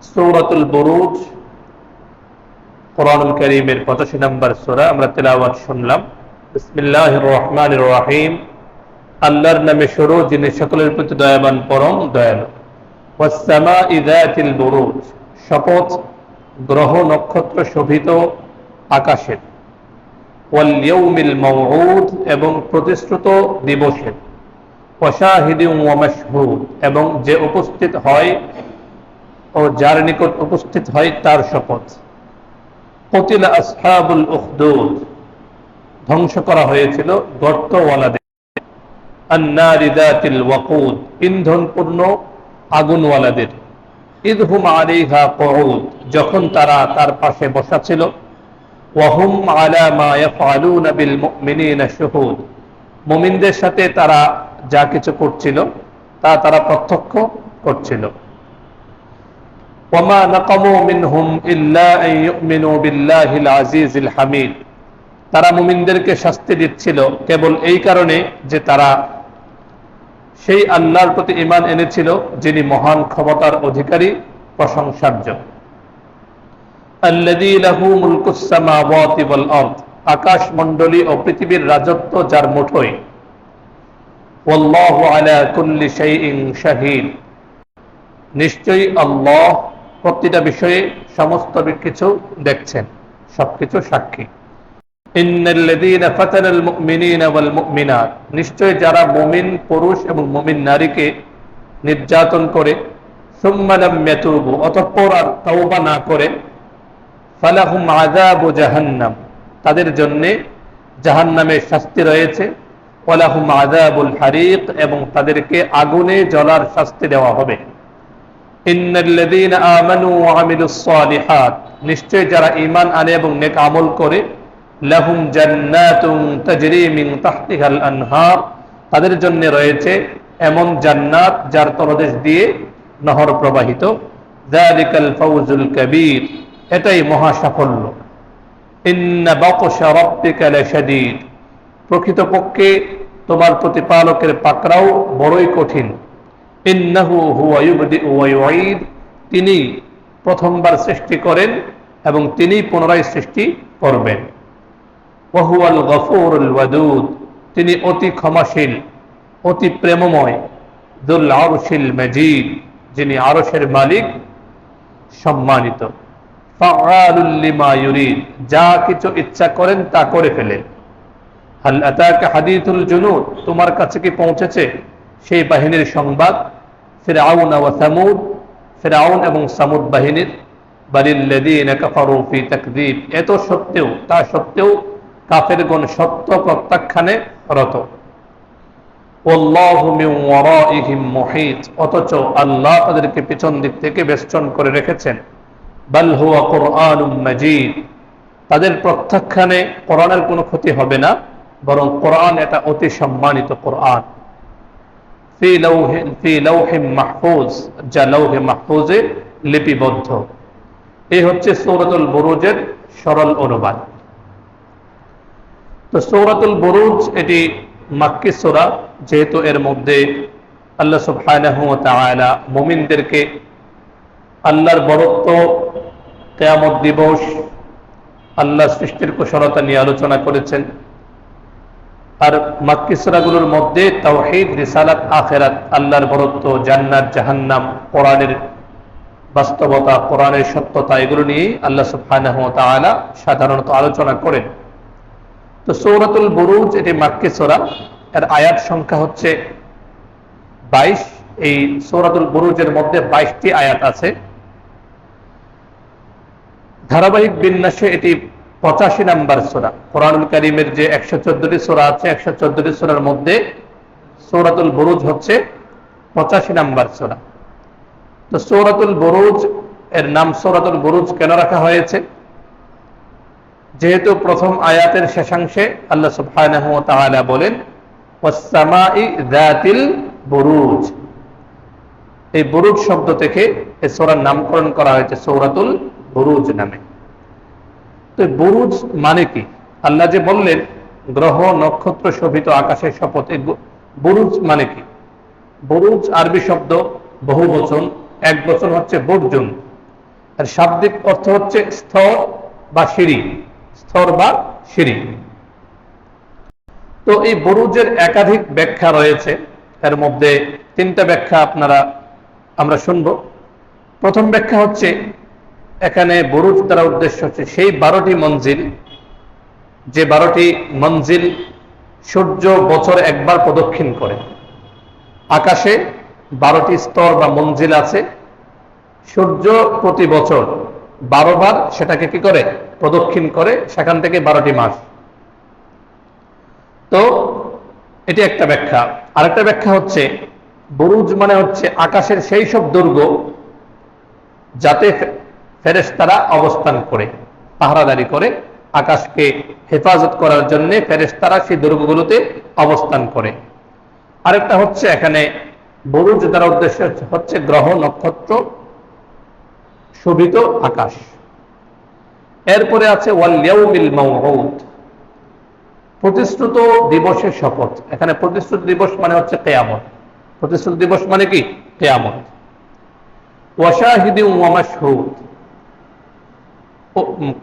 সূরাতুল বুরুজ কোরআনুল কারীমের 85 নম্বর সূরা আমরা তেলাওয়াত শুনলাম। বিসমিল্লাহির রহমানির রহিম। আল্লাহর নামে শুরু, যিনি সকলের প্রতি দয়াবান পরম দয়ালু। ওয়াস সামাই যাতিল বুরুজ, শপথ গ্রহ নক্ষত্র শোভিত আকাশের। ওয়াল ইয়াউমিল মাউউদ, এবং প্রতিশ্রুত দিবসের। ওয়া শাহিদিন ওয়া মাশহুদ, এবং যে উপস্থিত হয় ও যার নিকট উপস্থিত হয় তার শপথ। কুতিলা আসহাবুল উখদুদ, ধ্বংস করা হয়েছিল গর্তওয়ালাদের। আন্নারি যাতিল ওয়াকুদ, ইন্ধনপূর্ণ আগুনওয়ালাদের। ইদহুম আলাইহা কুউদ, যখন তারা তার পাশে বসা ছিল। ওয়াহুম আলা মা ইয়াফআলুনা বিল মুমিনিনা শুহুদ, মুমিনদের সাথে তারা যা কিছু করছিল তা তারা প্রত্যক্ষ করছিল। ওয়ামা নাকামু মিনহুম ইল্লা আন ইউমিনু বিল্লাহিল আজিজিল হামিদ, তারা মুমিনদেরকে শাস্তি দিচ্ছিল কেবল এই কারণে যে তারা সেই আল্লাহর প্রতি ঈমান এনেছিল যিনি মহান ক্ষমতার অধিকারী, প্রশংসার্য। আল্লাযী লাহু মুলকুস সামাওয়াতি ওয়াল আরদ, আকাশমণ্ডলী ও পৃথিবীর রাজত্ব যার মুঠোয়। ওয়াল্লাহু আলা কুল্লি শাইইন শাহীদ, নিশ্চয়ই আল্লাহ প্রতিটা বিষয়ে সমস্ত কিছু দেখছেন, সবকিছু সাক্ষী। ইন্নাল্লাযীনা ফাতানাল মুমিনিনা ওয়াল মুমিনাত, নিশ্চয় যারা মুমিন পুরুষ এবং মুমিন নারীকে নির্যাতন করে। সুম্মা লাম ইয়াতুবু, অতঃপর আর তওবা না করে। ফালাহুম আযাবু জাহান্নাম, তাদের জন্য জাহান্নামের শাস্তি রয়েছে। ওয়ালাহুম আযাবুল হারিক, এবং তাদেরকে আগুনে জ্বলার শাস্তি দেওয়া হবে। ইন্নাল্লাযীনা আমানু ওয়া আমিলুস সালিহাত, নিশ্চয় যারা ঈমান আনে এবং নেক আমল করে। লাহুম জান্নাতুন তাজরি মিন তাহতিহাল আনহার, তাদের জন্য রয়েছে এমন জান্নাত যার তলদেশ দিয়ে নহর প্রবাহিত। যালিকাল ফাওজুল কাবীর, এটাই মহা সাফল্য। ইন্না বাতশা রাব্বিকা লাশাদীদ, প্রকৃতপক্ষে তোমার প্রতিপালকের পাকড়াও বড়ই কঠিন। ইন্নাহু হুয়া ইউবদিউ ওয়া ইউঈদ, তিনি প্রথমবার সৃষ্টি করেন এবং তিনি পুনরায় সৃষ্টি করবেন। ওয়া হুয়াল গফুরুল ওয়াদুদ, তিনি অতি ক্ষমাশীল, অতি প্রেমময়। যুল আরশিল মাজিদ, যিনি আরশের মালিক, সম্মানিত। ফাআলুল লিমা ইউরিদ, যা কিছু ইচ্ছা করেন তা করে ফেলেন। হাল আতাকা হাদিসুল জুনুদ, তোমার কাছে কি পৌঁছেছে সেই বাহিনীর সংবাদ। ফিরআউন ওয়া সামুদ, ফিরআউন এবং সামুদ বাহিনীর। বালিল্লাযীনা কাফারু ফি তাকযীব, এত সত্ত্বেও তা সত্ত্বেও কাফেরগণ সত্য প্রত্যাখ্যানে রত। ওয়াল্লাহু মিন ওয়ারাইহিম মুহীত, অথচ আল্লাহ তাদেরকে পিছন দিক থেকে বেষ্টন করে রেখেছেন। বাল হুয়া কুরআনুম মাজিদ, তাদের প্রত্যাখ্যানে কোরআনের কোনো ক্ষতি হবে না, বরং কোরআন এটা অতি সম্মানিত কোরআন। ফি লাউহিম মাহফুজ, যা লাউহে মাহফুজে লিপিবদ্ধ। এই হচ্ছে সূরাতুল বুরুজের সরল অনুবাদ। তো সূরাতুল বুরুজ এটি মাক্কি সূরা, যেহেতু এর মধ্যে আল্লাহ সুবহানাহু ওয়া তাআলা মুমিনদেরকে আল্লাহর বড়ত্ব, কিয়ামত দিবস, আল্লাহ সৃষ্টির কুশলতা নিয়ে আলোচনা করেছেন। আর মাক্কি সূরাগুলোর মধ্যে তাওহীদ, রিসালাত, আখিরাত, আল্লাহর বড়ত্ব, জান্নাত, জাহান্নাম, কোরআনের বাস্তবতা, কোরআনের সত্যতা, এগুলো নিয়ে আল্লাহ সুবহানাহু ওয়া তাআলা সাধারণত আলোচনা করেন। তো সূরাতুল বুরুজ এটি মাক্কি সূরা, এর আয়াত সংখ্যা হচ্ছে 22। এই সূরাতুল বুরুজের মধ্যে 22টি আয়াত আছে। ধারাবাহিক বিন্যাসে এটি 85 নম্বর সূরা। কোরআনুল কারীমের যে 114টি সূরা আছে, 114টি সূরার মধ্যে সূরাতুল বুরুজ হচ্ছে 85 নম্বর সূরা। তো সূরাতুল বুরুজ এর নাম সূরাতুল বুরুজ কেন রাখা হয়েছে? যেহেতু প্রথম আয়াতের শেষাংশে আল্লাহ সুবহানাহু ওয়া তাআলা বলেন ওয়াস সামাই যাতিল বুরুজ, এই বুরুজ শব্দ থেকে এই সূরার নামকরণ করা হয়েছে সূরাতুল বুরুজ নামে। তো বুরুজ মানে কি? আল্লাহ যে বললেন গ্রহ নক্ষত্র শোভিত আকাশের শপথ, এই বুরুজ মানে কি? বুরুজ আরবি শব্দ, বহু বচন, এক বচন হচ্ছে বুরজুন। আর শাব্দিক অর্থ হচ্ছে স্তর বা সিঁড়ি, স্তর বা সিঁড়ি। তো এই বুরুজের একাধিক ব্যাখ্যা রয়েছে, এর মধ্যে তিনটা ব্যাখ্যা আমরা শুনব। প্রথম ব্যাখ্যা হচ্ছে, এখানে বুরুজ দ্বারা উদ্দেশ্য হচ্ছে সেই 12টি মঞ্জিল, যে 12টি মঞ্জিল সূর্য বছরে একবার প্রদক্ষিণ করে। আকাশে 12টি স্তর বা মঞ্জিল আছে, সূর্য প্রতি বছর 12 বার সেটাকে কি করে প্রদক্ষিণ করে, সেখান থেকে 12টি মাস। তো এটি একটা ব্যাখ্যা। আরেকটা ব্যাখ্যা হচ্ছে, বুরুজ মানে হচ্ছে আকাশের সেই সব দুর্গ যাতে ফেরেশতারা অবস্থান করে, পাহারাদারি করে, আকাশকে হেফাজত করার জন্য ফেরেশতারা সেই দুর্গগুলোতে অবস্থান করে। আরেকটা হচ্ছে, এখানে বুরুজ দ্বারা উদ্দেশ্য হচ্ছে গ্রহ নক্ষত্র শোভিত আকাশ। এরপরে আছে ওয়াল ইয়াউমিল মাউউদ, প্রতিশ্রুত দিবসের শপথ। এখানে প্রতিশ্রুত দিবস মানে হচ্ছে কিয়ামত। প্রতিশ্রুত দিবস মানে কি? কিয়ামত। ওয়া শাহিদিন ওয়া মাশহুদ,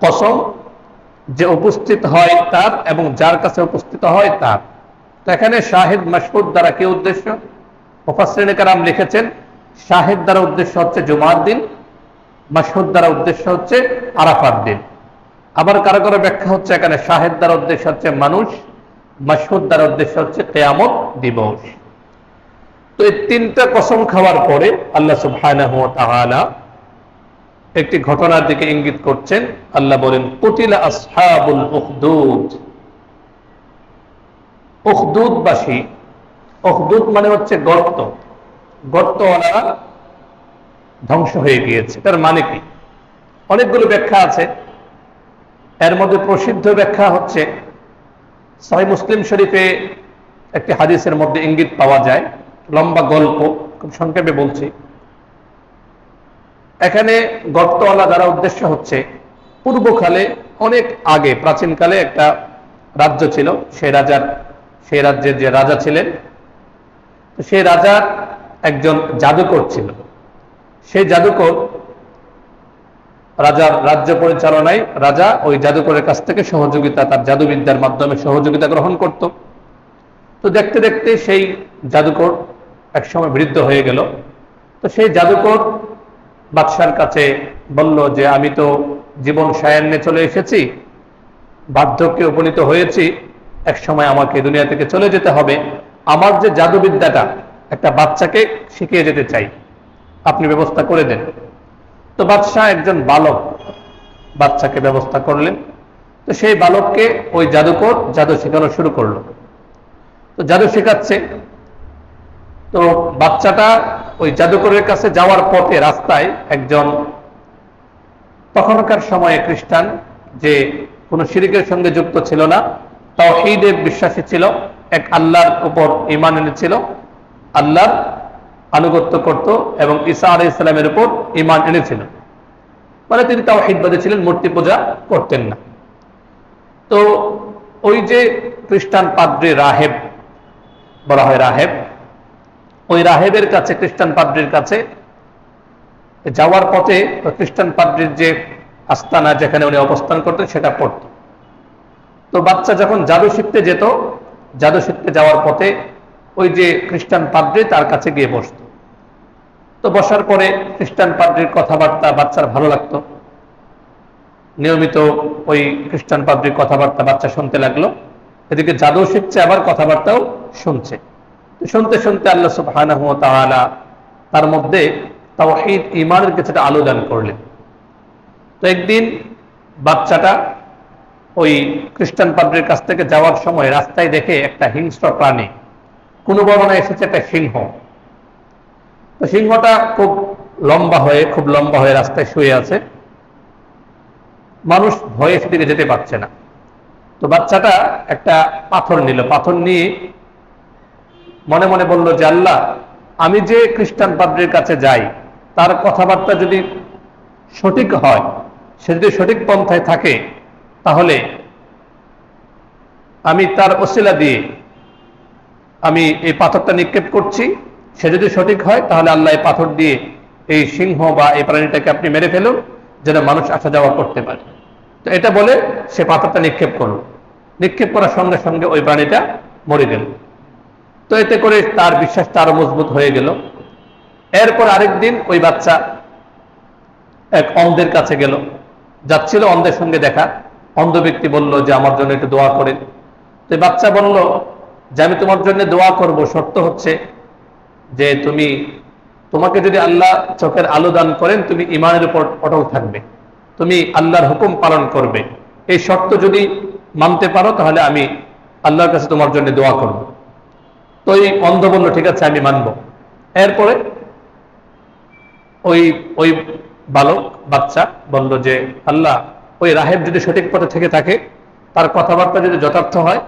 কসম যে উপস্থিত হয় তার এবং যার কাছে উপস্থিত হয় তার। তো এখানে শাহিদ মাশহুদ দ্বারা কি উদ্দেশ্য? মুফাসসিরিনে কেরাম লিখেছেন, শাহিদ দ্বারা উদ্দেশ্য হচ্ছে জুমার দিন, মাশহুদ দ্বারা উদ্দেশ্য হচ্ছে আরাফার দিন। আবার কারো কারো ব্যাখ্যা হচ্ছে, এখানে শাহিদ দ্বারা উদ্দেশ্য হচ্ছে মানুষ, মাশহুদ দ্বারা উদ্দেশ্য হচ্ছে কিয়ামত দিবস। তো এই তিনটা কসম খাওয়ার পরে আল্লাহ সুবহানাহু ওয়া তাআলা একটি ঘটনার দিকে ইঙ্গিত করছেন। আল্লাহ বলেন, কুতিলা আসহাবুল উখদুদ। উখদুদবাসী, উখদুদ মানে হচ্ছে গর্ত, গর্তওয়ালারা ধ্বংস হয়ে গিয়েছে। তার মানে কি? অনেকগুলো ব্যাখ্যা আছে। এর মধ্যে প্রসিদ্ধ ব্যাখ্যা হচ্ছে, সহিহ মুসলিম শরীফে একটি হাদিসের মধ্যে ইঙ্গিত পাওয়া যায়, লম্বা গল্প, খুব সংক্ষেপে বলছি। এখানে গর্তওয়ালা দ্বারা উদ্দেশ্য হচ্ছে, পূর্বকালে অনেক আগে প্রাচীনকালে একটা রাজ্য ছিল, সেই রাজ্যের যে রাজা ছিলেন, সেই রাজার একজন জাদুকর ছিল। সেই জাদুকর রাজার রাজ্য পরিচালনায় রাজা ওই জাদুকরের কাছ থেকে সহযোগিতা, তার জাদুবিদ্যার মাধ্যমে সহযোগিতা গ্রহণ করত। তো দেখতে দেখতে সেই জাদুকর একসময় বৃদ্ধ হয়ে গেল। তো সেই জাদুকর বাদশার কাছে বলল যে, আমি তো জীবন সায়ান্নে চলে এসেছি, বার্ধক্যে উপনীত হয়েছি, এক সময় আমাকে দুনিয়া থেকে চলে যেতে হবে। আমার যে জাদুবিদ্যাটা একটা বাচ্চাকে শিখিয়ে যেতে চাই, আপনি ব্যবস্থা করে দেন। তো বাদশাহ একজন বালক বাচ্চাকে ব্যবস্থা করলেন। তো সেই বালককে ওই জাদুকর জাদু শেখানো শুরু করলো। তো জাদু শেখাচ্ছে। তো বাচ্চাটা ওই জাদুকরের কাছে যাওয়ার পথে রাস্তায় একজন তখনকার সময়ে খ্রিস্টান, যে কোনো শিরকের সঙ্গে যুক্ত ছিল না, তাওহীদে বিশ্বাসী ছিল, এক আল্লাহর উপর ঈমান এনেছিল, আল্লাহর আনুগত্য করত এবং ঈসা আলাইহিস সালামের উপর ঈমান এনেছিল। মানে তিনি তাওহীদবাদী ছিলেন, মূর্তি পূজা করতেন না। তো ওই যে খ্রিস্টান পাদ্রী, রাহেব বলা হয়, রাহেব, ওই রাহেবের কাছে, খ্রিস্টান পাদ্রীর কাছে যাওয়ার পথে খ্রিস্টান পাদ্রীর যে আস্তানা, যেখানে উনি অবস্থান করতেন, সেটা পড়ত। তো বাচ্চা যখন জাদু শিখতে যেত, জাদু শিখতে যাওয়ার পথে ওই যে খ্রিস্টান পাদ্রী তার কাছে গিয়ে বসত। তো বসার পরে খ্রিস্টান পাদ্রীর কথাবার্তা বাচ্চার ভালো লাগতো। নিয়মিত ওই খ্রিস্টান পাদ্রীর কথাবার্তা বাচ্চা শুনতে লাগলো। এদিকে জাদু শিখছে, আবার কথাবার্তাও শুনছে। শুনতে শুনতে আল্লাহ সুবহানাহু ওয়া তাআলা তার মধ্যে তাওহীদ, ঈমানের কিছুটা আলো দান করলেন। তো একদিন বাচ্চাটা ওই খ্রিস্টান পাদ্রীর কাছ থেকে যাওয়ার সময় রাস্তায় দেখে একটা হিংস্র প্রাণী, কোন বর্ণনায় এসেছে একটা সিংহ। তো সিংহটা খুব লম্বা হয়ে রাস্তায় শুয়ে আছে। মানুষ ভয়ে সেদিকে যেতে পারছে না। তো বাচ্চাটা একটা পাথর নিল, পাথর নিয়ে মনে মনে বলল যে, আল্লাহ, আমি যে খ্রিস্টান পাদ্রীর কাছে যাই, তার কথাবার্তা যদি সঠিক হয়, সে যদি সঠিক পন্থায় থাকে, তাহলে আমি তার ওসিলা দিয়ে আমি এই পাথরটা নিক্ষেপ করছি। সে যদি সঠিক হয়, তাহলে আল্লাহ এই পাথর দিয়ে এই সিংহ বা এই প্রাণীটাকে আপনি মেরে ফেলুন। যেন মানুষ আসা যাওয়া করতে পারে। তো এটা বলে সে পাথরটা নিক্ষেপ করলো, নিক্ষেপ করার সঙ্গে সঙ্গে ওই প্রাণীটা মরে গেল। তো এতে করে তার বিশ্বাসটা আরো মজবুত হয়ে গেল। এরপর আরেকদিন ওই বাচ্চা এক অন্ধের কাছে গেল, যাচ্ছিল অন্ধের সঙ্গে দেখা। অন্ধ ব্যক্তি বলল যে আমার জন্য একটু দোয়া করেন। তো বাচ্চা বলল যে আমি তোমার জন্য দোয়া করব, শর্ত হচ্ছে যে তোমাকে যদি আল্লাহ চোখের আলো দান করেন, তুমি ঈমানের উপর অটল থাকবে, তুমি আল্লাহর হুকুম পালন করবে। এই শর্ত যদি মানতে পারো তাহলে আমি আল্লাহর কাছে তোমার জন্য দোয়া করব। তো এই অন্ধ বলল ঠিক আছে আমি মানব। এরপরে ওই ওই বালক বাচ্চা বলল যে আল্লাহ, ওই রাহেব যদি সঠিক পথে থেকে থাকে, তার কথাবার্তা যদি যথার্থ হয়,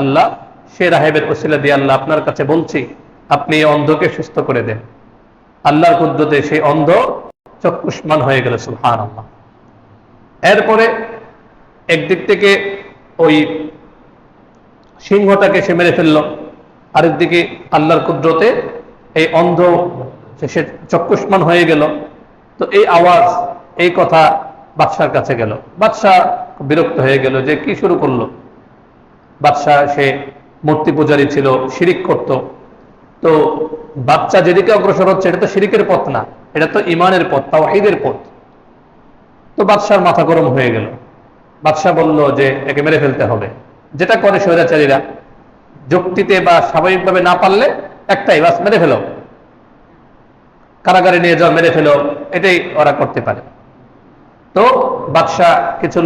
আল্লাহ সে রাহেবের ওসিলা দিয়ে আল্লাহ আপনার কাছে বলছি আপনি এই অন্ধকে সুস্থ করে দেন। আল্লাহর কুদরতে সেই অন্ধ চক্ষুষ্মান হয়ে গেল, সুবহানাল্লাহ। এরপরে একদিক থেকে ওই সিংহটাকে সে মেরে ফেলল, আরেকদিকে আল্লাহর কুদরতে এই অন্ধ সে চক্ষুষ্মান হয়ে গেল। তো এই আওয়াজ, এই কথা বাদশার কাছে গেল। বাদশাহ বিরক্ত হয়ে গেল যে কি শুরু করলো। বাদশাহ সে মূর্তি পূজারী ছিল, শিরিক করত। তো বাচ্চা যেদিকে অগ্রসর হচ্ছে এটা তো শিরিকের পথ না, এটা তো ঈমানের পথ, তাওহীদের পথ। তো বাদশার মাথা গরম হয়ে গেল। বাদশাহ বলল যে একে মেরে ফেলতে হবে। যেটা করে স্বৈরাচারীরা, যুক্তিতে বা স্বাভাবিকভাবে না পারলে একটাই, বাস মেরে ফেলো, কারাগারে নিয়ে যাও, মেরে ফেলো, এটাই ওরা করতে পারে। তো বাদশাহ কিছু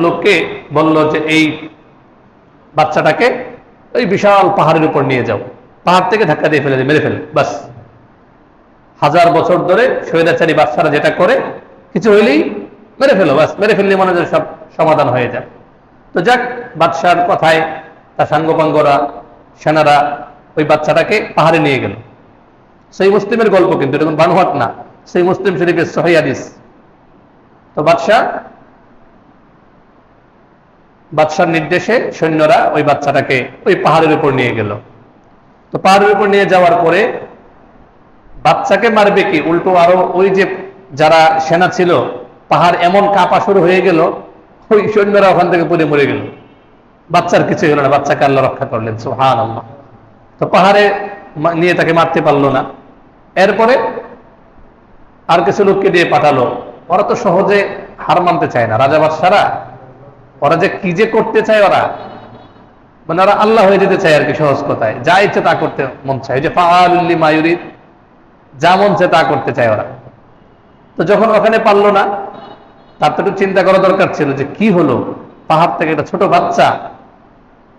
লোককে বলল যে এই বাচ্চাটাকে ওই বিশাল পাহাড়ের উপর নিয়ে যাও, পাহাড় থেকে ধাক্কা দিয়ে ফেলে মেরে ফেল, বাস। 1000 বছর ধরে স্বৈরাচারী বাদশারা যেটা করে, কিছু হইলেই মেরে ফেলো, বাস, মেরে ফেললে মনে হয় সব সমাধান হয়ে যায়। তো যাক, বাদশার কথায় তার সাঙ্গপাঙ্গরা, সেনারা ওই বাচ্চাটাকে পাহাড়ে নিয়ে গেল। সেই মুসলিমের গল্প, কিন্তু এটা কোনো বানোয়াট না, সেই মুসলিম শরীফের সহিহ হাদিস। তো বাদশার নির্দেশে সৈন্যরা ওই বাচ্চাটাকে ওই পাহাড়ের উপর নিয়ে গেল। তো পাহাড়ের উপর নিয়ে যাওয়ার পরে বাচ্চাকে মারবে কি, উল্টো আরো ওই যে যারা সেনা ছিল, পাহাড় এমন কাঁপা শুরু হয়ে গেল, ওই সৈন্যরা ওখান থেকে পড়ে মরে গেল। বাচ্চার কিছু হলো না, বাচ্চাকে আল্লাহ রক্ষা করলেন, সুবহানাল্লাহ। তো পাহাড়ে নিয়ে তাকে মারতে পারলো না। এরপরে আর কিছু লোককে দিয়ে পাঠালো। ওরা তো সহজে হার মানতে চায় না, রাজা বাদশারা, ওরা যে কি যে করতে চায়, ওরা মানে ওরা আল্লাহ হয়ে যেতে চায় আর কি, সহজ কথায় যা ইচ্ছে তা করতে মন চায়, যে ফাআলুল লিমা ইউরিদ, যা মন চায় তা করতে চায় ওরা। তো যখন ওখানে পারলো না, তার তো একটু চিন্তা করা দরকার ছিল যে কি হলো, পাহাড় থেকে একটা ছোট বাচ্চা,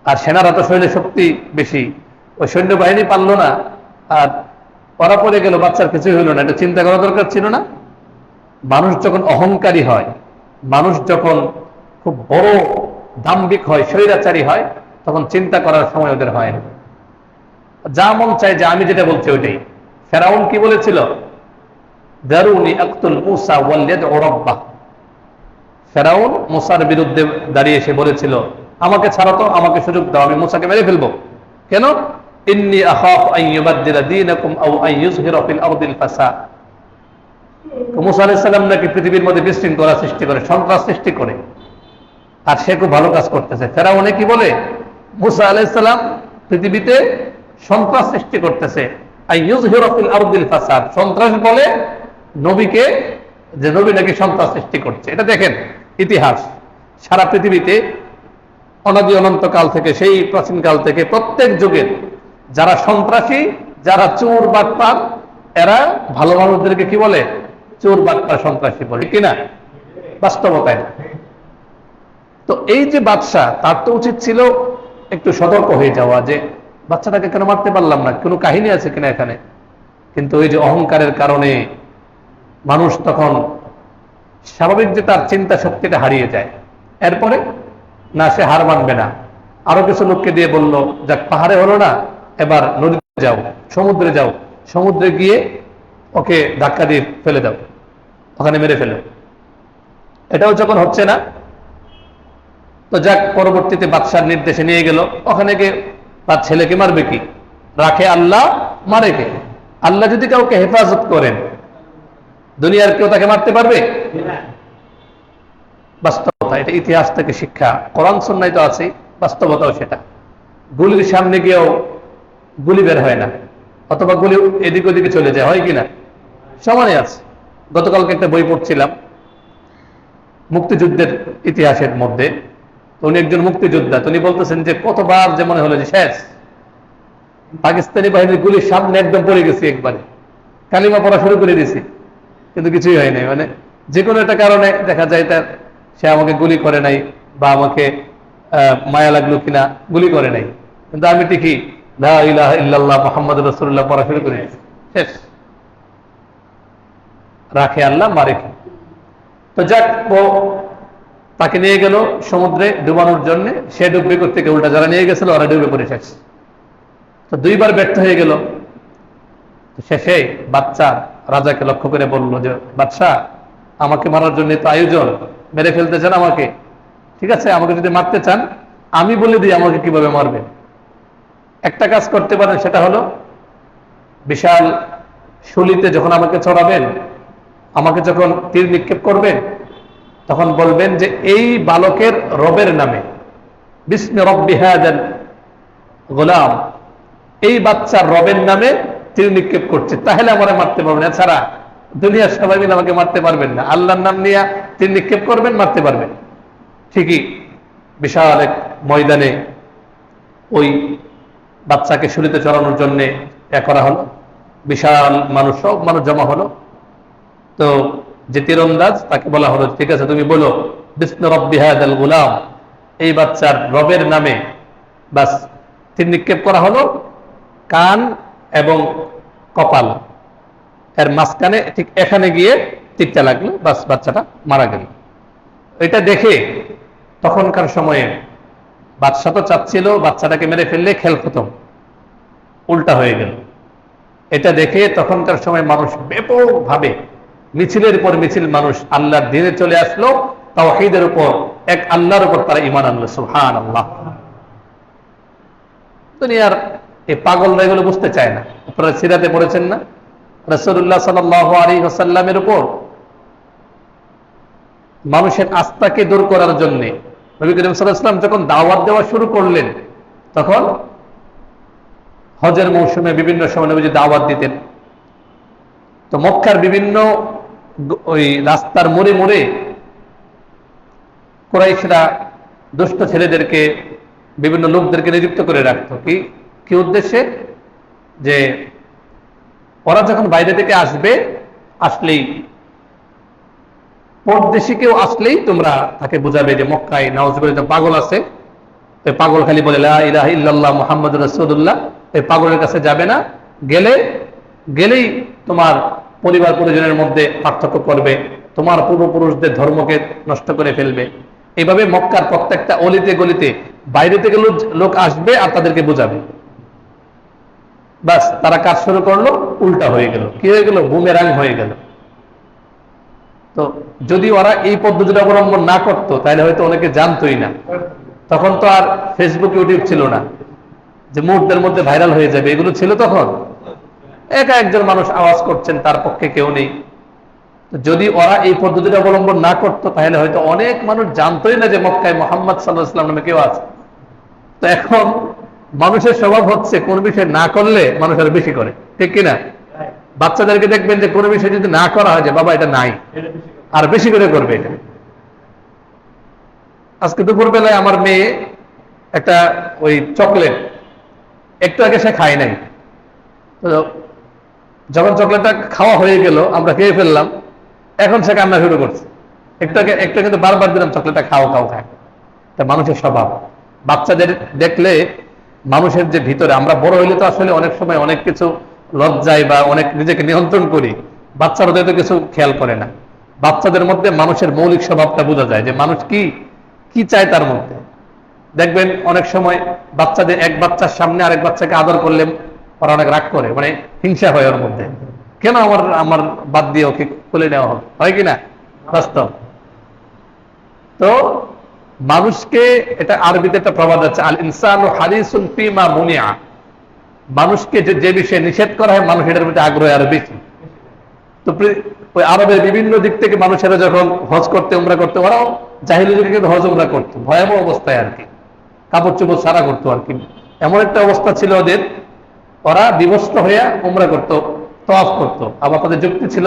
আর সেনারা তো শরীরে শক্তি বেশি, ওই সৈন্যবাহিনী পারলো না, আর ওরা পড়ে গেল, বাচ্চার কিছুই হলো না, এটা চিন্তা করা দরকার ছিল না? মানুষ যখন অহংকারী হয়, মানুষ যখন খুব বড় দাম্ভিক হয়, স্বৈরাচারী হয়, তখন চিন্তা করার সময় ওদের হয় না, যা মন চায় যে আমি যেটা বলছি ওইটাই। ফেরাউন কি বলেছিল? দারুনি আক্তুল মুসা ওয়ালিয়াদউ রাব্বাহ। ফেরাউন মুসার বিরুদ্ধে দাঁড়িয়ে এসে বলেছিল আমাকে ছাড়ো তো, আমাকে সুযোগ দাও, আমি মুসাকে মেরে ফেলবো। কেন? ইন্নী আখাফু আন ইউবাদদিলা দীনাকুম আও আন ইউযহিরা ফিল আরদিল ফাসাদ। মুসা আলাইহিস সালাম নাকি পৃথিবীর মধ্যে বিশৃঙ্খলা সৃষ্টি করে, সন্ত্রাস সৃষ্টি করে, আর সে খুব ভালো কাজ করতেছে। ফেরাউনে কি বলে? মুসা আলাইহিস সালাম পৃথিবীতে সন্ত্রাস সৃষ্টি করতেছে, আন ইউযহিরা ফিল আরদিল ফাসাদ, সন্ত্রাস বলে নবীকে, যে নবী নাকি সন্ত্রাস সৃষ্টি করছে। এটা দেখেন ইতিহাস, সারা পৃথিবীতে অনাদি অনন্ত কাল থেকে, সেই প্রাচীন কাল থেকে প্রত্যেক যুগের যারা সন্ত্রাসী, যারা চোর বাটপার, এরা ভালো মানুষদেরকে কি বলে? চোর বাটপার সন্ত্রাসী বলে, কিনা? বাস্তবতায়। তো এই যে বাদশা, তার তো উচিত ছিল একটু সতর্ক হয়ে যাওয়া, যে বাচ্চাটাকে কেন মারতে পারলাম না, কোনো কাহিনী আছে কিনা এখানে। কিন্তু ওই যে অহংকারের কারণে মানুষ তখন স্বাভাবিক যে তার চিন্তা শক্তিটা হারিয়ে যায়। এরপরে না, সে হার মানবে না, আরো কিছু লোককে দিয়ে বলল যাক, পাহাড়ে হলো না, এবার নদীতে যাও, সমুদ্রে যাও, সমুদ্রে গিয়ে ওকে ধাক্কা দিয়ে ফেলে দাও, ওখানে মেরে ফেলো। এটাও যখন হচ্ছে না, তো যাক, পরবর্তীতে বাদশার নির্দেশে নিয়ে গেল, ওখানে গিয়ে তার ছেলেকে মারবে কি, রাখে আল্লাহ, মারে কে? আল্লাহ যদি কাউকে হেফাজত করেন, দুনিয়ার কেউ তাকে মারতে পারবে? বাস্তবতা, এটা ইতিহাস থেকে শিক্ষা, কোরআন সুন্নাহয় তো আছে, বাস্তবতাও সেটা। গুলির সামনে গিয়েও গুলি বের হয় না, অথবা গুলি এদিক ওদিকে চলে যায়, হয় কিনা? সমানে আছে। গতকালকে একটা বই পড়ছিলাম মুক্তিযুদ্ধের ইতিহাসের মধ্যে, উনি একজন মুক্তিযোদ্ধা, উনি বলতেছেন যে কতবার যে মনে হলো যে শেষ, পাকিস্তানি বাহিনীর গুলির সামনে একদম পড়ে গেছি, একবারে কালিমা পড়া শুরু করে দিয়েছি, কিন্তু কিছুই হয় নাই। মানে যে কোনো একটা কারণে দেখা যায় তার, সে আমাকে গুলি করে নাই বা আমাকে মায়া লাগলো কিনা, গুলি করে নাই, কিন্তু আমি ঠিকই লা ইলাহা ইল্লাল্লাহ মুহাম্মাদুর রাসূলুল্লাহ পড়া শুরু করে দিয়েছি, শেষ। রাখে আল্লাহ, মারে কি। তো যাক, ও তাকে নিয়ে গেল সমুদ্রে ডুবানোর জন্য, সে ডুববে করতে গিয়ে উল্টা যারা নিয়ে গেছিল ওরা ডুবে পড়ে শেষ। তো দুইবার ব্যর্থ হয়ে গেল। শেষে বাচ্চা রাজাকে লক্ষ্য করে বলল যে, বাদশা, আমাকে মারার জন্য তো আয়োজন, মেরে ফেলতে চান আমাকে, ঠিক আছে, আমাকে যদি মারতে চান আমি বলে দিই আমাকে কিভাবে মারবেন। একটা কাজ করতে পারেন, সেটা হলো বিশাল শুলিতে যখন আমাকে চড়াবেন, আমাকে যখন তীর নিক্ষেপ করবেন, তখন বলবেন যে এই বালকের রবের নামে, বিস্মি রব্বি হাযাল গোলাম, এই বাচ্চার রবের নামে তীর নিক্ষেপ করছে, তাহলে আমারে মারতে পারবেন, এছাড়া দুনিয়ার সবাই মিলে আমাকে মারতে পারবেন না। আল্লাহর নাম নিয়ে তীর নিক্ষেপ করবেন, মারতে পারবেন। ঠিকই বিশাল এক ময়দানে ওই বাচ্চাকে শুলিতে চড়ানোর জন্য করা হলো, বিশাল মানুষ, সব মানুষ জমা হলো। তো যে তীরন্দাজ, তাকে বলা হলো, ঠিক আছে তুমি বলো বিস্মি রব্বি হাযাল গোলাম, এই বাচ্চার রবের নামে। বাস, তীর নিক্ষেপ করা হলো, কান এবং কপাল এর মাঝখানে ঠিক এখানে গিয়ে তীরটা লাগলো, বাস বাচ্চাটা মারা গেল। এটা দেখে তখনকার সময়ে বাদশা তো চাচ্ছিল বাচ্চাটাকে মেরে ফেললে খেল খতম, উল্টা হয়ে গেল। এটা দেখে তখনকার সময় মানুষ ব্যাপকভাবে মিছিলের পর মিছিল মানুষ আল্লাহর দিনে চলে আসলো, তাওহীদের উপর, এক আল্লাহর উপর তারা ঈমান আনলো। সুবহানাল্লাহ। দুনিয়ার এই পাগলরা এগুলো বুঝতে চায় না। আপনারা সিরাতে পড়েছেন না, রাসূলুল্লাহ সাল্লাল্লাহু আলাইহি ওয়াসাল্লামের উপর মানুষের আস্থাকে দূর করার জন্য নবী করিম সাল্লাল্লাহু আলাইহি ওয়াসাল্লাম যখন দাওয়াত দেওয়া শুরু করলেন, তখন হজের মৌসুমে বিভিন্ন সময় নবীজি দাওয়াত দিতেন। তো মক্কার বিভিন্ন ওই রাস্তার মোড়ে মোড়ে কুরাইশরা দুষ্ট ছেলেদেরকে, বিভিন্ন লোকদেরকে নিযুক্ত করে রাখতো। কি উদ্দেশ্যে? যে ওরা যখন বাইরে থেকে আসবে, আসলেই পরদেশি কেউ আসলেই তোমরা তাকে বুঝাবে যে মক্কায় নাউজুবিল্লাহ পাগল আছে, ওই পাগল খালি বলে লা ইলাহা ইল্লাল্লাহ মুহাম্মাদুর রাসূলুল্লাহ, এই পাগলের কাছে যাবে না, গেলেই তোমার পরিবার পরিজনের মধ্যে পার্থক্য করবে, তোমার পূর্বপুরুষদের ধর্মকে নষ্ট করে ফেলবে। এইভাবে মক্কার প্রত্যেকটা অলিতে গলিতে বাইরে থেকে লোক আসবে আর তাদেরকে বোঝাবে। বাস, তারা কাজ শুরু করলো, উল্টা হয়ে গেল। কি হয়ে গেল? বুমেরাং হয়ে গেল। তো যদি ওরা এই পদ্ধতিটা অবলম্বন না করতো, তাহলে হয়তো অনেকে জানতোই না। তখন তো আর ফেসবুক, ইউটিউব ছিল না যে মুহূর্তের মধ্যে ভাইরাল হয়ে যাবে, এগুলো ছিল তখন। একা একজন মানুষ আওয়াজ করছেন, তার পক্ষে কেউ নেই। যদি ওরা এই পদ্ধতিটা অবলম্বন না করতো, তাহলে হয়তো অনেক মানুষ জানতোই না যে মক্কায় মুহাম্মদ সাল্লাল্লাহু আলাইহি ওয়াসাল্লাম নামে কেউ আছে। তো এখন মানুষের স্বভাব হচ্ছে কোন বিষয় না করলে মানুষ আর বেশি করে, ঠিক কিনা? বাচ্চাদেরকে দেখবেন যে কোনো বিষয় যদি না করা হয়, যে বাবা এটা নাই, আর বেশি করে করবে এটা। আজকে দুপুর বেলায় আমার মেয়ে একটা ওই চকলেট একটু আগে সে খায় নাই, তো যখন চকলেটটা খাওয়া হয়ে গেল, আমরা খেয়ে ফেললাম, এখন সে কান্না শুরু করছে। একটু কিন্তু বারবার দিলাম চকলেটটা খাও খাও খায়। তা মানুষের স্বভাব, বাচ্চাদের দেখলে মানুষের যে ভিতরে, আমরা বড় হইলে তো আসলে অনেক সময় অনেক কিছু লজ্জায় বা অনেক নিজেকে নিয়ন্ত্রণ করি, বাচ্চারা তো কিছু খেয়াল করে না। বাচ্চাদের মধ্যে মানুষের মৌলিক স্বভাবটা বোঝা যায়, যে মানুষ কি চায় তার মধ্যে। দেখবেন অনেক সময় বাচ্চাদের, এক বাচ্চার সামনে আরেক বাচ্চাকে আদর করলে ওরা অনেক রাগ করে, মানে হিংসা হয় ওর মধ্যে, কেন আমার বাদ দিয়ে ওকে খুলে নেওয়া হবে, হয় কিনা? বাস্তব। তো মানুষকে, এটা আরবিতে একটা প্রবাদ আছে, আল ইনসানু হারিসুন ফিমা মুনিআ, মানুষকে যে বিষয়ে নিষেধ করা হয় মানুষ এটার প্রতি আগ্রহ আরো বেশি। তো ওই আরবের বিভিন্ন দিক থেকে মানুষেরা যখন হজ করতে উমরা করতে, ওরাও জাহিলি যুগে কিন্তু হজ উমরা করতো ভয়াবহ অবস্থায় আর কি, কাপড় চোপড় সারা করতো আর কি। এমন একটা অবস্থা ছিল ওদের, ওরা বিবস্ত্র হইয়া উমরা করতো, তওয়াফ করতো। আবার তাদের যুক্তি ছিল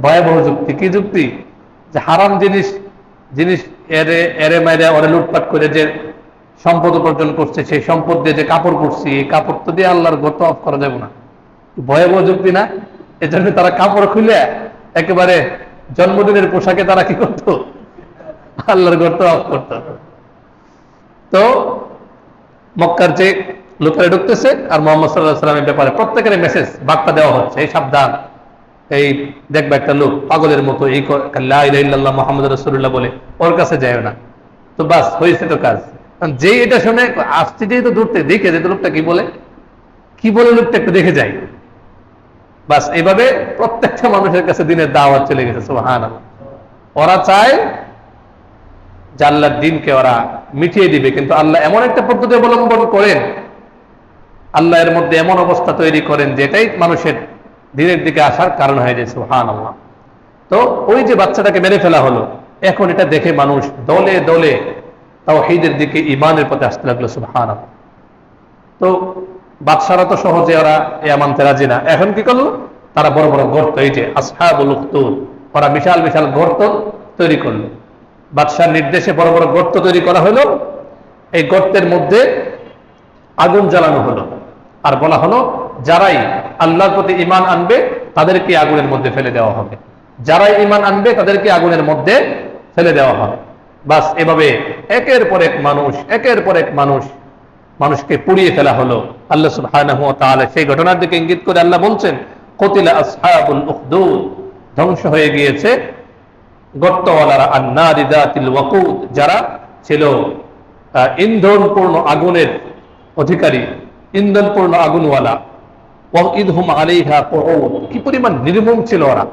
ভয়াবহ যুক্তি। কি যুক্তি? যে হারাম জিনিস এরে মাইরে ওরা লুটপাট করে যে সম্পদ উপার্জন করছে, সেই সম্পদ দিয়ে যে কাপড় পরছি, এই কাপড় তো দিয়ে আল্লাহর ঘর তওয়াফ করা যাবে না। ভয়াবহ যুক্তি না? এজন্য তারা কাপড় খুলে একেবারে জন্মদিনের পোশাকে তারা কি করতো? আল্লাহর ঘর তওয়াফ করতো। তো মক্কার যে লোকেরা ঢুকতেছে আর মোহাম্মদ সাল্লাল্লাহু আলাইহি ওয়াসাল্লামের ব্যাপারে প্রত্যেকের মেসেজ বার্তা দেওয়া হচ্ছে, এই সাবধান, এই দেখবে একটা লোক পাগলের মতো এই লা ইলাহা ইল্লাল্লাহ মুহাম্মাদুর রাসূলুল্লাহ বলে, ওর কাছে যায় না। তো বাস হয়েছে তো কাজ। যে এটা শুনে আসছে, যেই তো দূর থেকে দেখে যে লোকটা কি বলে লোকটা একটু দেখে যায়। বাস এইভাবে প্রত্যেকটা মানুষের কাছে দিনের দাওয়াত চলে গেছে। সুবহানাল্লাহ। ওরা চায় যে আল্লাহর দ্বীনকে ওরা মিটিয়ে দিবে, কিন্তু আল্লাহ এমন একটা পদ্ধতি অবলম্বন করেন, আল্লাহ এর মধ্যে এমন অবস্থা তৈরি করেন যেটাই মানুষের দিনের দিকে আসার কারণ হয়ে যায়। সুবহানাল্লাহ। তো ওই যে বাচ্চাটাকে মেরে ফেলা হলো, এখন এটা দেখে মানুষ দলে দলে তাওহীদের দিকে, ঈমানের পথে আসতে লাগলো। সুবহানাল্লাহ। তো বাদশারা তো সহজে ওরা এ মানতে রাজি না। এখন কি করলো? তারা বড় বড় গর্ত, এই যে আসহাবুল উখদুদ, ওরা বিশাল বিশাল গর্ত তৈরি করলো। বাদশার নির্দেশে বড় বড় গর্ত তৈরি করা হলো। এই গর্তের মধ্যে আগুন জ্বালানো হলো, আর বলা হলো যারাই আল্লাহর প্রতি ঈমান আনবে তাদেরকে আগুনের মধ্যে ফেলে দেওয়া হবে, যারাই ঈমান আনবে তাদেরকে আগুনের মধ্যে ফেলে দেওয়া হবে। বাস এভাবে একের পর এক মানুষকে পুড়িয়ে ফেলা হলো। আল্লাহ সুবহানাহু ওয়া তাআলা সেই ঘটনার দিকে ইঙ্গিত করে আল্লাহ বলছেন, কুতিলা আসহাবুল উখদুদ, ধ্বংস হয়ে গিয়েছে গর্তওয়ালারা, আন-নারি যাতিল ওয়াকুদ, যারা ছিল ইন্ধনপূর্ণ আগুনের অধিকারী, ইন্ধনপূর্ণ আগুনওয়ালা। ওয়াইদহুম আলাইহা কুউদ, কি পরিমাণ নির্মম ছিল ওরা।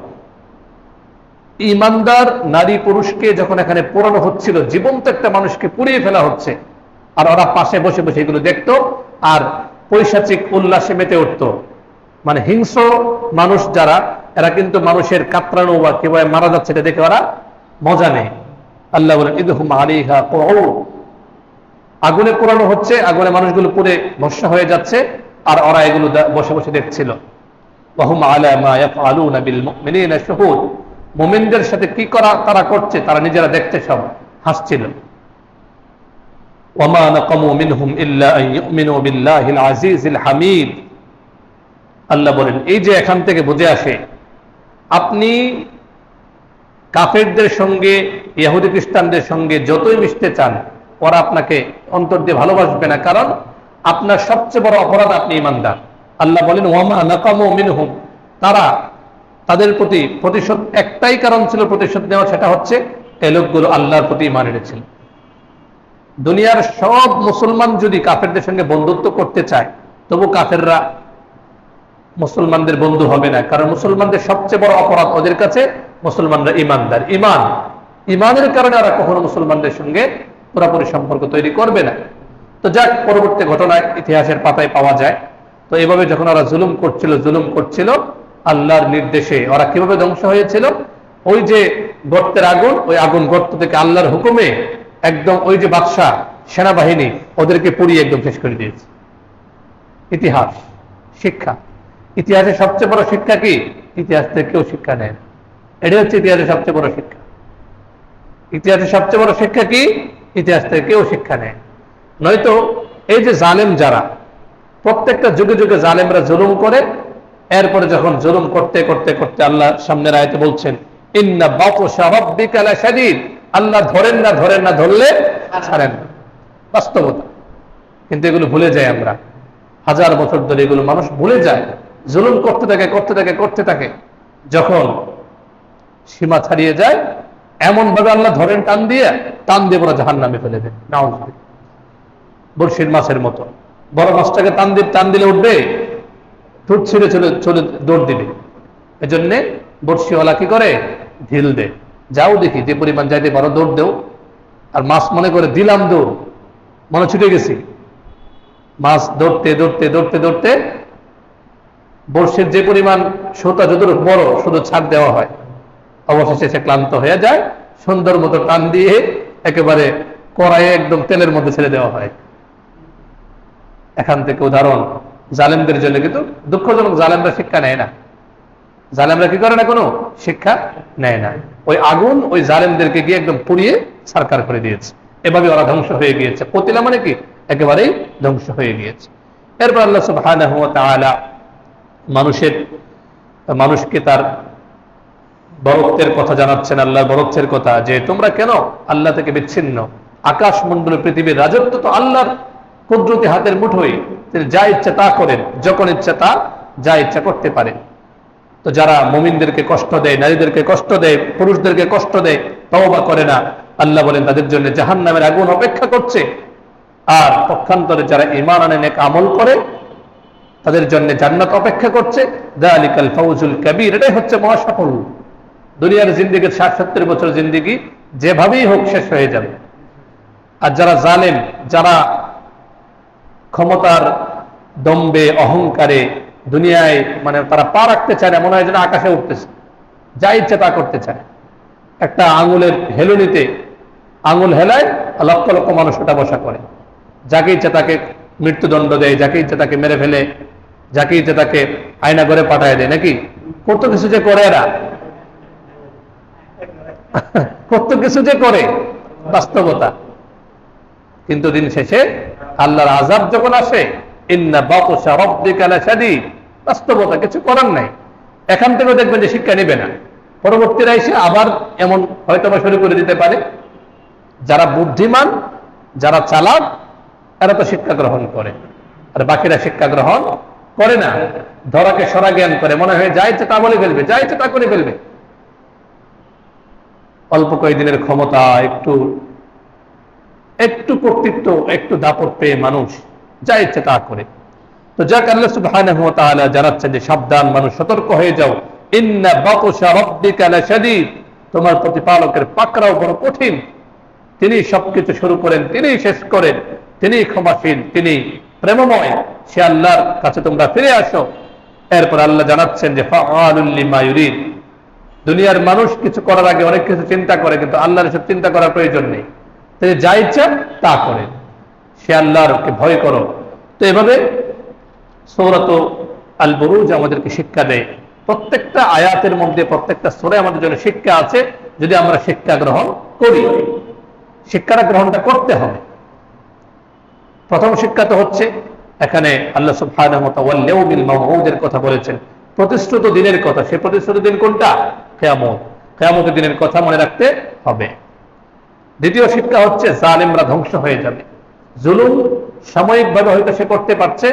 ঈমানদার নারী পুরুষকে যখন এখানে পোড়ানো হচ্ছিল, জীবন্ত একটা মানুষকে পুড়িয়ে ফেলা হচ্ছে, আর ওরা পাশে বসে বসে এগুলো দেখতো আর পৈশাচিক উল্লাসে মেতে উঠত। মানে হিংস্র মানুষ যারা, এরা কিন্তু মানুষের কাতরানো বা কিভাবে মারা যাচ্ছে এটা দেখে ওরা মজা নেই। আল্লাহ বলেন ইদহুম আলাইহা কুউদ, আগুনে পোড়ানো হচ্ছে, আগুনে মানুষগুলো পুড়ে ভস্ম হয়ে যাচ্ছে, আর ওরা এগুলো বসে বসে দেখছিল। ওয়াহুম আলা মা ইয়াফআলুনা বিল মুমিনিনা শুহুদ, মুমিনদের সাথে কি করা তারা করছে তারা নিজেরা দেখতে সব হাসছিল। ওয়ামা নাকামু মিনহুম ইল্লা আন ইউমিনু বিল্লাহিল আজিজিল হামিদ। আল্লাহ বলেন এই যে এখান থেকে বুঝে আসে, আপনি কাফেরদের সঙ্গে, ইহুদি খ্রিস্টানদের সঙ্গে যতই মিশতে চান, ওরা আপনাকে অন্তর দিয়ে ভালোবাসবে না, কারণ আপনার সবচেয়ে বড় অপরাধ আপনি ঈমানদার। আল্লাহ বলেন ওয়ামা নাকামু মিনহুম, তাদের প্রতি প্রতিশোধ একটাই কারণ ছিল প্রতিশোধ নেওয়া, সেটা হচ্ছে এই লোকগুলো আল্লাহর প্রতি ঈমান এনেছিল। দুনিয়ার সব মুসলমান যদি কাফেরদের সঙ্গে বন্ধুত্ব করতে চায়, তবু কাফেররা মুসলমানদের বন্ধু হবে না, কারণ মুসলমানদের সবচেয়ে বড় অপরাধ ওদের কাছে মুসলমানরা ঈমানদার। ঈমানের কারণে ওরা কখনো মুসলমানদের সঙ্গে পুরোপুরি সম্পর্ক তৈরি করবে না। তো যাক, পরবর্তী ঘটনায় ইতিহাসের পাতায় পাওয়া যায়। তো এইভাবে যখন ওরা জুলুম করছিল আল্লাহর নির্দেশে, ওরা কিভাবে ধ্বংস হয়েছিল? ওই যে গর্তের আগুন, ওই আগুন গর্ত থেকে আল্লাহর হুকুমে একদম ওই যে বাদশাহ সেনাবাহিনী ওদেরকে পুড়িয়ে একদম শেষ করে দিয়েছে। ইতিহাস শিক্ষা, ইতিহাসের সবচেয়ে বড় শিক্ষা কি? ইতিহাস থেকে কেউ শিক্ষা নেয় না। এটাই হচ্ছে ইতিহাসের সবচেয়ে বড় শিক্ষা। ইতিহাসের সবচেয়ে বড় শিক্ষা কি? ইতিহাস থেকে কেউ শিক্ষা নেয়। নয়তো এই যে জালেম যারা, প্রত্যেকটা যুগে যুগে জালেমরা জুলুম করে, এরপরে যখন জুলুম করতে করতে করতে আল্লাহ সামনের আয়াতে বলছেন ইন্না বাতশা রাব্বিকা লাশাদীদ, আল্লাহ ধরেন না ধরলে ছাড়েন না। বাস্তবতা। কিন্তু এগুলো ভুলে যাই আমরা, হাজার বছর ধরে এগুলো মানুষ ভুলে যায়। জুলুম করতে থাকে, যখন সীমা ছাড়িয়ে যায়, এমন ভাবে আল্লাহ ধরেন টান দিয়ে পুরো জাহান্নামে ফেলে দেন। নাউযুবিল্লাহ। বড়শির মাছের মতো বড় মাছটাকে টান দিলে উঠবে, ঠোঁট ছিঁড়ে চলে দৌড় দিবে। এজন্য বড়শিওয়ালা কি করে? ঢিল দে, যাও দেখি যে পরিমাণ যাইতে পারো দৌড় দেও। আর মাছ মনে করে দিলাম দৌড়, মনে ছুটে গেছি। মাছ দৌড়তে বর্ষের যে পরিমাণ সুতা যতটুকু বড় শুধু ছাড় দেওয়া হয়, অবশেষে সে ক্লান্ত হয়ে যায়, সুন্দর মতো টান দিয়ে একেবারে কড়াইয়ে একদম তেলের মধ্যে ছেড়ে দেওয়া হয়। এখান থেকে উদাহরণ জালেমদের জন্য, কিন্তু দুঃখজনক জালেমরা শিক্ষা নেয় না। জালেমরা কি করে না, কোনো শিক্ষা নেয় না। ওই আগুন ওই জালেমদেরকে গিয়ে একদম পুড়িয়ে ছারখার করে দিয়েছে। এভাবে ওরা ধ্বংস হয়ে গিয়েছে। কতিলা মানে কি, একেবারেই ধ্বংস হয়ে গিয়েছে। এরপর আল্লাহ সুবহানাহু ওয়া তাআলা মানুষকে তার বরত্বের কথা জানাচ্ছেন, আল্লাহর বরত্বের কথা, যে তোমরা কেন আল্লাহ থেকে বিচ্ছিন্ন? আকাশ মণ্ডল পৃথিবীর রাজত্ব তো আল্লাহর কুদরতি হাতের মুঠোয়। তিনি যা ইচ্ছা তা করেন, যখন ইচ্ছা তা যা ইচ্ছা করতে পারেন। তো যারা মুমিনদেরকে কষ্ট দেয়, নারীদেরকে কষ্ট দেয়, পুরুষদেরকে কষ্ট দেয়, তওবা করে না, আল্লাহ বলেন তাদের জন্য জাহান্নামের আগুন অপেক্ষা করছে। আর পক্ষান্তরে যারা ঈমান আনে, নেক আমল করে, তাদের জন্য জান্নাত অপেক্ষা করছে। যালিকাল ফাউজুল কাবীর, এটাই হচ্ছে মহাসফল। দুনিয়ার জিন্দেগির 60-70 বছর জিন্দেগি যেভাবেই হোক শেষ হয়ে যাবে। আর যারা জালেম, যারা ক্ষমতার দম্বে অহংকারে দুনিয়ায় মানে তারা পা রাখতে চায় না, মনে হয় যেন আকাশে উঠতেছে, যা ইচ্ছে তা করতে চায়। একটা আঙুলের হেলুনিতে আঙুল হেলায় লক্ষ লক্ষ মানুষ ওটা বসা করে, যাকে ইচ্ছে তাকে মৃত্যুদণ্ড দেয়, যাকে ইচ্ছে তাকে মেরে ফেলে, যাকে ইচ্ছে তাকে আয়না করে পাঠায় দেয়। নাকি কত কিছু যে করে এরা, কত কিছু যে করে, বাস্তবতা। কিন্তু দিন শেষে আল্লাহর আযাব যখন আসে, ইন্না বাতশা রাব্বিকা লাশাদীদ, বাস্তবতা, কিছু করার নাই। এখান থেকে দেখবেন যে শিক্ষা নেবে না, পরবর্তীরা এসে আবার এমন হয়তো বা শুরু করে দিতে পারে। যারা বুদ্ধিমান, যারা চালাক, এরা তো শিক্ষা গ্রহণ করে, আর বাকিরা শিক্ষা গ্রহণ করে না। ধরাকে সরা জ্ঞান করে, মনে হয় যা ইচ্ছে তা বলে ফেলবে, যা ইচ্ছে তা করে ফেলবে। অল্প কয়েকদিনের ক্ষমতা, একটু কর্তৃত্ব, একটু দাপট পেয়ে মানুষ যা ইচ্ছে তা করে। তো যাক, আল্লাহ সুবহানাহু ওয়া তাআলা জানাচ্ছেন যে সাবধান মানুষ, সতর্ক হয়ে যাও। ইন্না বাতশা রাব্বিকা লাশাদীদ, তোমার প্রতিপালকের পাকড়াও বড় কঠিন। তিনি সবকিছু শুরু করেন, তিনি শেষ করেন, তিনি ক্ষমাশীল, তিনি প্রেমময়। সে আল্লাহর কাছে তোমরা ফিরে আসো। এরপর আল্লাহ জানাচ্ছেন যে ফাআলুল লিমা ইউরিদ, দুনিয়ার মানুষ কিছু করার আগে অনেক কিছু চিন্তা করে, কিন্তু আল্লাহর এসব চিন্তা করার প্রয়োজন নেই। তিনি যা ইচ্ছা তা করেন। সে আল্লাহরকে ভয় করো। তো এভাবে সূরাত আল বুরুজ আমাদেরকে শিক্ষা দেয়। প্রত্যেকটা আয়াতের মধ্যে, প্রত্যেকটা সূরা আমাদের জন্য শিক্ষা আছে, যদি আমরা শিক্ষা গ্রহণ করি। শিক্ষাটা গ্রহণটা করতে হবে। প্রথম শিক্ষা তো হচ্ছে, এখানে আল্লাহ সুবহানাহু ওয়া তাআলা ওয়াল ইয়াউমিল মাউউদের কথা বলেছেন, প্রতিশ্রুত দিনের কথা। সেই প্রতিশ্রুত দিন কোনটা? কিয়ামত। কিয়ামতের দিনের কথা মনে রাখতে হবে। দ্বিতীয় শিক্ষা হচ্ছে, জালেমরা ধ্বংস হয়ে যাবে। জুলুম সাময়িকভাবে হয়তো সে করতে পারছে,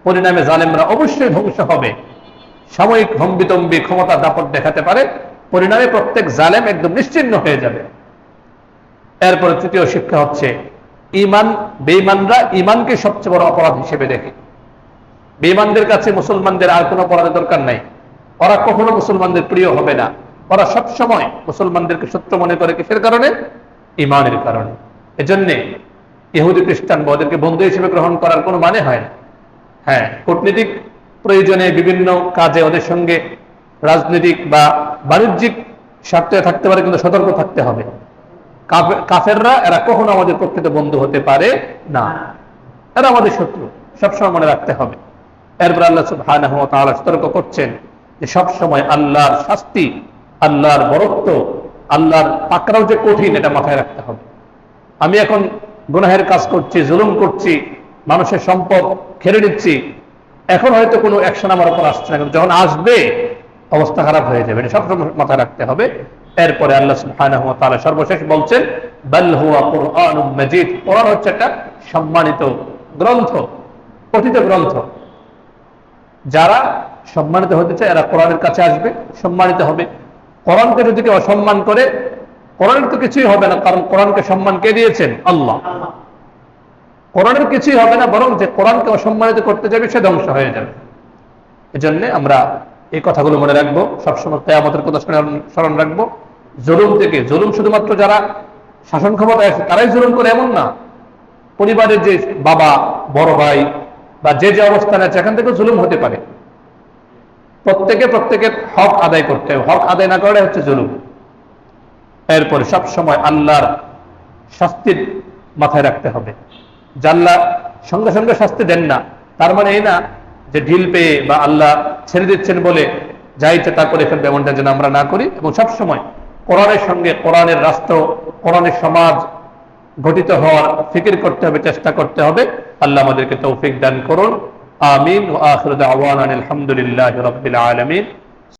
পরিণামে জালেমরা অবশ্যই ধ্বংস হবে। সাময়িক হম্বিতম্বি ক্ষমতা দাপট দেখাতে পারে, পরিণামে প্রত্যেক জালেম একদম নিশ্চিহ্ন হয়ে যাবে। এরপরে তৃতীয় শিক্ষা হচ্ছে, বেঈমানরা ঈমানকে সবচেয়ে বড় অপরাধ হিসেবে দেখে। বেঈমানদের কাছে মুসলমানদের আর কোনো অপরাধের দরকার নাই। ওরা কখনো মুসলমানদের প্রিয় হবে না। ওরা সবসময় মুসলমানদেরকে শত্রু মনে করে, কিসের কারণে? ঈমানের কারণে। এজন্য ইহুদি খ্রিস্টান বা ওদেরকে বন্ধু হিসেবে গ্রহণ করার কোনো মানে হয় না। হ্যাঁ, কূটনীতিক প্রয়োজনে বিভিন্ন কাজে ওদের সঙ্গে রাজনৈতিক বা বাণিজ্যিক স্বার্থে থাকতে পারে, কিন্তু সতর্ক থাকতে হবে। কাফেররা, এরা কখনো আমাদের প্রকৃত বন্ধু হতে পারে না, এরা আমাদের শত্রু, সবসময় মনে রাখতে হবে। এরপর আল্লাহ সুবহানাহু ওয়া তাআলা সতর্ক করছেন যে সবসময় আল্লাহর শাস্তি, আল্লাহর বরত্ব, আল্লাহর পাকড়াও যে কঠিন, এটা মাথায় রাখতে হবে। আমি এখন গুনাহের কাজ করছি, জুলুম করছি, মানুষের সম্পদ খেলে নিচ্ছি, এখন হয়তো কোনো অ্যাকশন আমার উপর আসছে না, কিন্তু যখন আসবে অবস্থা খারাপ হয়ে যাবে, এটা সবসময় মাথায় রাখতে হবে। এরপরে আল্লাহ সুবহানাহু ওয়া তাআলা সর্বশেষ বলছেন, বাল হুয়া কুরআনুম মাজিদ, কোরআন হচ্ছে একটা সম্মানিত গ্রন্থ, পঠিত গ্রন্থ। যারা সম্মানিত হতে চায় এরা কোরআনের কাছে আসবে, সম্মানিত হবে। কোরআনকে যদি কেউ অসম্মান করে, কোরআনের তো কিছুই হবে না, কারণ কোরআনকে সম্মান কে দিয়েছেন? আল্লাহ। কোরআনের কিছুই হবে না, বরং যে কোরআনকে অসম্মানিত করতে যাবে সে ধ্বংস হয়ে যাবে। এজন্য আমরা এই কথাগুলো মনে রাখবো, সবসময় কিয়ামতের কথা স্মরণ রাখবো। জুলুম থেকে, জুলুম শুধুমাত্র যারা শাসন ক্ষমতায় আছে তারাই জুলুম করে এমন না। পরিবারের যে বাবা, বড় ভাই বা যে যে অবস্থানে আছে, এখান থেকে জুলুম হতে পারে। প্রত্যেকের হক আদায় করতে হবে, হক আদায় না করে হচ্ছে জুলুম। এরপরে সবসময় আল্লাহর শাস্তির মাথায় রাখতে হবে। আল্লাহ সঙ্গে সঙ্গে শাস্তি দেন না, তার মানে এই না যে ঢিল পেয়ে বা আল্লাহ ছেড়ে দিচ্ছেন বলে যা ইচ্ছে তা করে ফেলবে, এমনটা যেন আমরা না করি। এবং সবসময় কোরআনের সঙ্গে, কোরআনের রাষ্ট্র, কোরআনের সমাজ গঠিত হওয়ার ফিকির করতে হবে, চেষ্টা করতে হবে। আল্লাহ আমাদেরকে তৌফিক দান করুন। আমিন। ওয়া আখিরু দাওয়ানা আলহামদুলিল্লাহি রাব্বিল আলামিন।